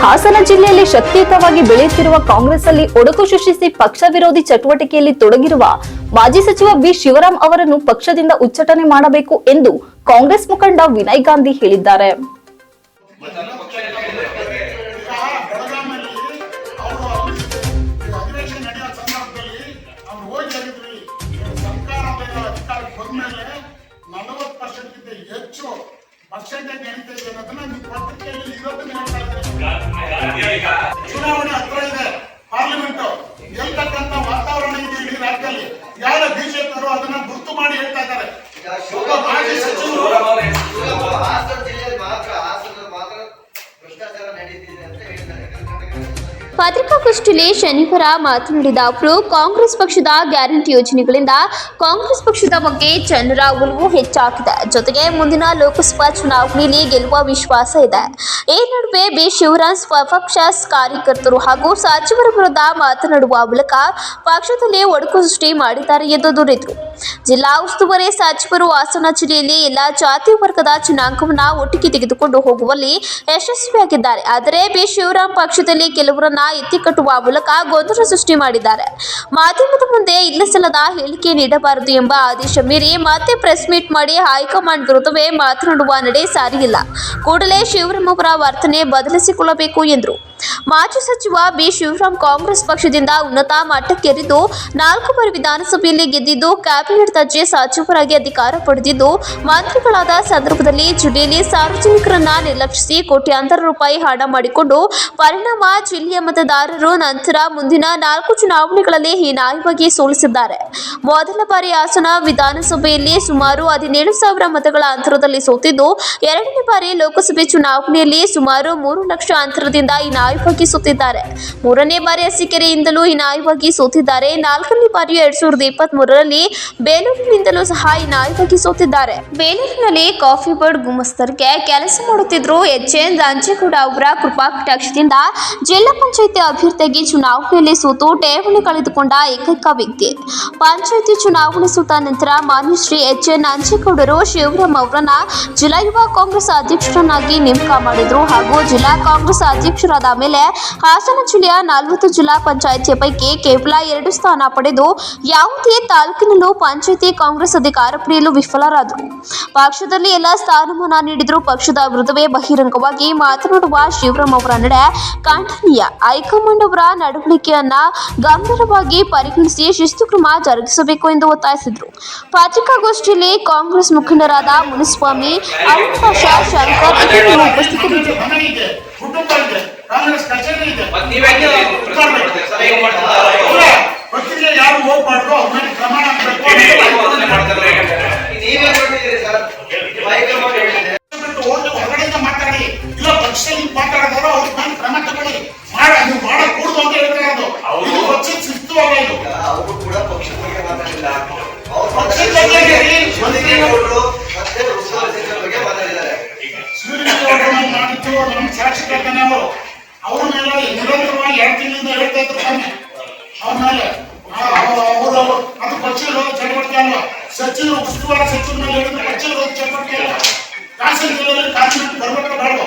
ಹಾಸನ ಜಿಲ್ಲೆಯಲ್ಲಿ ಶಕ್ತಿಯುತವಾಗಿ ಬೆಳೆಯುತ್ತಿರುವ ಕಾಂಗ್ರೆಸ್ ಅಲ್ಲಿ ಒಡಕು ಸೃಷ್ಟಿಸಿ ಪಕ್ಷ ವಿರೋಧಿ ಚಟುವಟಿಕೆಯಲ್ಲಿ ತೊಡಗಿರುವ ಮಾಜಿ ಸಚಿವ ಬಿ ಶಿವರಾಮ್ ಅವರನ್ನು ಪಕ್ಷದಿಂದ ಉಚ್ಚಾಟನೆ ಮಾಡಬೇಕು ಎಂದು ಕಾಂಗ್ರೆಸ್ ಮುಖಂಡ ವಿನಯ್ ಗಾಂಧಿ ಹೇಳಿದ್ದಾರೆ. ಚುನಾವಣೆ ಹತ್ರ ಇದೆ. ಪಾರ್ಲಿಮೆಂಟ್ ಗೆಲ್ತಕ್ಕಂತ ವಾತಾವರಣ ಇದೆ ಇಡೀ ರಾಜ್ಯದಲ್ಲಿ. ಯಾರ ಬಿಜೆಪಿಯವರು ಅದನ್ನ ಗುರುತು ಮಾಡಿ ಹೇಳ್ತಾ ಇದ್ದಾರೆ. ಮಾಜಿ ಸಚಿವರು ಹಾಸನ ಜಿಲ್ಲೆಯಲ್ಲಿ ಮಾತ್ರ ಭ್ರಷ್ಟಾಚಾರ ನಡೀತಿದೆ ಅಂತ ಹೇಳ್ತಾರೆ. ಪತ್ರಿಕಾಗೋಷ್ಠಿಯಲ್ಲಿ ಶನಿವಾರ ಮಾತನಾಡಿದ ಅವರು, ಕಾಂಗ್ರೆಸ್ ಪಕ್ಷದ ಗ್ಯಾರಂಟಿ ಯೋಜನೆಗಳಿಂದ ಕಾಂಗ್ರೆಸ್ ಪಕ್ಷದ ಬಗ್ಗೆ ಜನರ ಒಲವು ಹೆಚ್ಚಾಗಿದೆ. ಜೊತೆಗೆ ಮುಂದಿನ ಲೋಕಸಭಾ ಚುನಾವಣೆಯಲ್ಲಿ ಗೆಲ್ಲುವ ವಿಶ್ವಾಸ ಇದೆ. ಈ ನಡುವೆ ಬಿ ಶಿವರಾಮ್ ಸ್ವಪಕ್ಷ ಕಾರ್ಯಕರ್ತರು ಹಾಗೂ ಸಚಿವರ ವಿರುದ್ಧ ಮಾತನಾಡುವ ಮೂಲಕ ಪಕ್ಷದಲ್ಲಿ ಒಡಕು ಸೃಷ್ಟಿ ಮಾಡಿದ್ದಾರೆ ಎಂದು ದೂರಿದರು. ಜಿಲ್ಲಾ ಉಸ್ತುವಾರಿ ಸಚಿವರು ಹಾಸನ ಜಿಲ್ಲೆಯಲ್ಲಿ ಎಲ್ಲಾ ಜಾತಿ ವರ್ಗದ ಜನಾಂಗವನ್ನ ಒಟ್ಟಿಗೆ ತೆಗೆದುಕೊಂಡು ಹೋಗುವಲ್ಲಿ ಯಶಸ್ವಿಯಾಗಿದ್ದಾರೆ. ಆದರೆ ಬಿ ಶಿವರಾಮ್ ಪಕ್ಷದಲ್ಲಿ ಕೆಲವರನ್ನ ಎತ್ತಿಕಟ್ಟುವ ಮೂಲಕ ಗೊಂದಲ ಸೃಷ್ಟಿ ಮಾಡಿದ್ದಾರೆ. ಮಾಧ್ಯಮದ ಮುಂದೆ ಇಲ್ಲಸಲ್ಲದ ಹೇಳಿಕೆ ನೀಡಬಾರದು ಎಂಬ ಆದೇಶ ಮೀರಿ ಮತ್ತೆ ಪ್ರೆಸ್ ಮೀಟ್ ಮಾಡಿ ಹೈಕಮಾಂಡ್ ವಿರುದ್ಧವೇ ಮಾತನಾಡುವ ನಡೆ ಸಾರಿಯಿಲ್ಲ. ಕೂಡಲೇ ಶಿವರಾಮ್ ಅವರ ವರ್ತನೆ ಬದಲಿಸಿಕೊಳ್ಳಬೇಕು ಎಂದರು. ಮಾಜಿ ಸಚಿವ ಬಿ ಶಿವರಾಮ್ ಕಾಂಗ್ರೆಸ್ ಪಕ್ಷದಿಂದ ಉನ್ನತ ಮಟ್ಟಕ್ಕೇರಿದ್ದು 4 ಬಾರಿ ವಿಧಾನಸಭೆಯಲ್ಲಿ ಗೆದ್ದಿದ್ದು, ಕ್ಯಾಬಿನೆಟ್ ದರ್ಜೆ ಸಚಿವರಾಗಿ ಅಧಿಕಾರ ಪಡೆದಿದ್ದು, ಮಂತ್ರಿಗಳಾದ ಸಂದರ್ಭದಲ್ಲಿ ಜಿಲ್ಲೆಯಲ್ಲಿ ಸಾರ್ವಜನಿಕರನ್ನ ನಿರ್ಲಕ್ಷಿಸಿ ಕೋಟ್ಯಾಂತರ ರೂಪಾಯಿ ಹಣ ಮಾಡಿಕೊಂಡು ಪರಿಣಾಮ ಜಿಲ್ಲೆಯ ಮತದಾರರು ನಂತರ ಮುಂದಿನ 4 ಚುನಾವಣೆಗಳಲ್ಲಿ ಹೀನಾಯವಾಗಿ ಸೋಲಿಸಿದ್ದಾರೆ. ಮೊದಲ ಬಾರಿ ಹಾಸನ ವಿಧಾನಸಭೆಯಲ್ಲಿ ಸುಮಾರು 17,000 ಮತಗಳ ಅಂತರದಲ್ಲಿ ಸೋತಿದ್ದು, 2ನೇ ಬಾರಿ ಲೋಕಸಭೆ ಚುನಾವಣೆಯಲ್ಲಿ ಸುಮಾರು 3 ಲಕ್ಷ ಅಂತರದಿಂದ ಹೀನಾಯವಾಗಿ ಸೋತಿದ್ದಾರೆ. 3ನೇ ಬಾರಿ ಅರಸೀಕೆರೆಯಿಂದಲೂ ಹೀನಾಯವಾಗಿ ಸೋತಿದ್ದಾರೆ. 4ನೇ ಬಾರಿ 2023ರಲ್ಲಿ ಬೇಲೂರಿನಿಂದಲೂ ಸಹ ಹೀನಾಯವಾಗಿ ಸೋತಿದ್ದಾರೆ. ಬೇಲೂರಿನಲ್ಲಿ ಕಾಫಿ ಬೋರ್ಡ್ ಗುಮಾಸ್ತರಿಗೆ ಕೆಲಸ ಮಾಡುತ್ತಿದ್ರು ಎಚ್.ಎನ್. ನಂಜೇಗೌಡ ಅವರ ಕೃಪಾ ಕಟಾಕ್ಷದಿಂದ ಜಿಲ್ಲಾ ಪಂಚಾಯಿತಿ ಅಭ್ಯರ್ಥಿಯಾಗಿ ಚುನಾವಣೆಯಲ್ಲಿ ಸೋತು ಠೇವಣಿ ಕಳೆದುಕೊಂಡ ಏಕೈಕ ವ್ಯಕ್ತಿ. ಪಂಚಾಯಿತಿ ಚುನಾವಣೆ ಸೋತ ನಂತರ ಮಾನ್ಯ ಶ್ರೀ ಎಚ್.ಎನ್. ನಂಜೇಗೌಡರು ಶಿವರಾಮ್ ಅವರನ್ನ ಜಿಲ್ಲಾ ಯುವ ಕಾಂಗ್ರೆಸ್ ಅಧ್ಯಕ್ಷರನ್ನಾಗಿ ನೇಮಕ ಮಾಡಿದ್ರು ಹಾಗೂ ಜಿಲ್ಲಾ ಕಾಂಗ್ರೆಸ್ ಅಧ್ಯಕ್ಷರಾದ ಮೇಲೆ ಹಾಸನ ಜಿಲ್ಲೆಯ 40 ಜಿಲ್ಲಾ ಪಂಚಾಯಿತಿಯ ಪೈಕಿ ಕೇವಲ 2 ಸ್ಥಾನ ಪಡೆದು ಯಾವುದೇ ತಾಲೂಕಿನಲ್ಲೂ ಪಂಚಾಯಿತಿ ಕಾಂಗ್ರೆಸ್ ಅಧಿಕಾರ ಪಡೆಯಲು ವಿಫಲರಾದರು. ಪಕ್ಷದಲ್ಲಿ ಎಲ್ಲ ಸ್ಥಾನಮಾನ ನೀಡಿದ್ರು ಪಕ್ಷದ ವಿರುದ್ಧವೇ ಬಹಿರಂಗವಾಗಿ ಮಾತನಾಡುವ ಶಿವರಾಮ್ ಅವರ ನಡೆ ಖಂಡನೀಯ. ಹೈಕಮಾಂಡ್ ಅವರ ನಡವಳಿಕೆಯನ್ನ ಗಂಭೀರವಾಗಿ ಪರಿಗಣಿಸಿ ಶಿಸ್ತು ಕ್ರಮ ಜರುಗಿಸಬೇಕು ಎಂದು ಒತ್ತಾಯಿಸಿದರು. ಪತ್ರಿಕಾಗೋಷ್ಠಿಯಲ್ಲಿ ಕಾಂಗ್ರೆಸ್ ಮುಖಂಡರಾದ ಮುನಿಸ್ವಾಮಿ, ಅರುಣ್ ಪಾಷಾ, ಶಂಕರ್ ಇತರರು ಉಪಸ್ಥಿತರಿದ್ದರು. ಕಾಂಗ್ರೆಸ್ ಕಚೇರಿ ಇದೆ. ಯಾರು ಹೋಗ್ಬಾರ್ದು, ಅವ್ರ ಮೇಲೆ ಪ್ರಮಾಣ ಹೊರಗಡೆಯಿಂದ ಮಾತಾಡಿ, ಇಲ್ಲ ಪಕ್ಷದಲ್ಲಿ ಮಾತಾಡೋದು ಅವ್ರ ಮೇಲೆ ಕ್ರಮ ತಗೊಳ್ಳಿ, ನೀವು ಮಾಡಕೂಡದು ಅಂತ ಹೇಳ್ತಾರೆ. ಅದು ಪಕ್ಷದ ಶಿಸ್ತು ಅಲ್ಲ. ಇದು ಅವರು ಕೂಡ ಪಕ್ಷದ ಬಗ್ಗೆ ಮಾತಾಡಿಲ್ಲ. ಪಕ್ಷದ ಬಗ್ಗೆ ಮಾಡಿದ್ದು ನಮ್ಮ ಸಾಕ್ಷಿ ಕೇಳ್ತಾನೆ. ಅವ್ರ ಮೇಲೆ ನಿರಂತರವಾಗಿ 2 ತಿಂಗಳಿಂದ ಹೇಳ್ತಾ ಇದ್ರು ತಾನೆ. ಅವ್ರ ಮೇಲೆ ಅವರು ಅದು ಪಕ್ಷದ ಚಟುವಟಿಕೆ ಅಲ್ಲ. ಸಚಿವರು ಉಸ್ತುವಾರಿ ಸಚಿವರ ಮೇಲೆ ಹೇಳಿದ್ರೆ ಪಕ್ಷದ ಚಟುವಟಿಕೆ ಅಲ್ಲ. ಹಾಸನ ಜಿಲ್ಲೆಯಲ್ಲಿ ಕಾನೂನು ಬರಬೇಕು ಬೇಡ.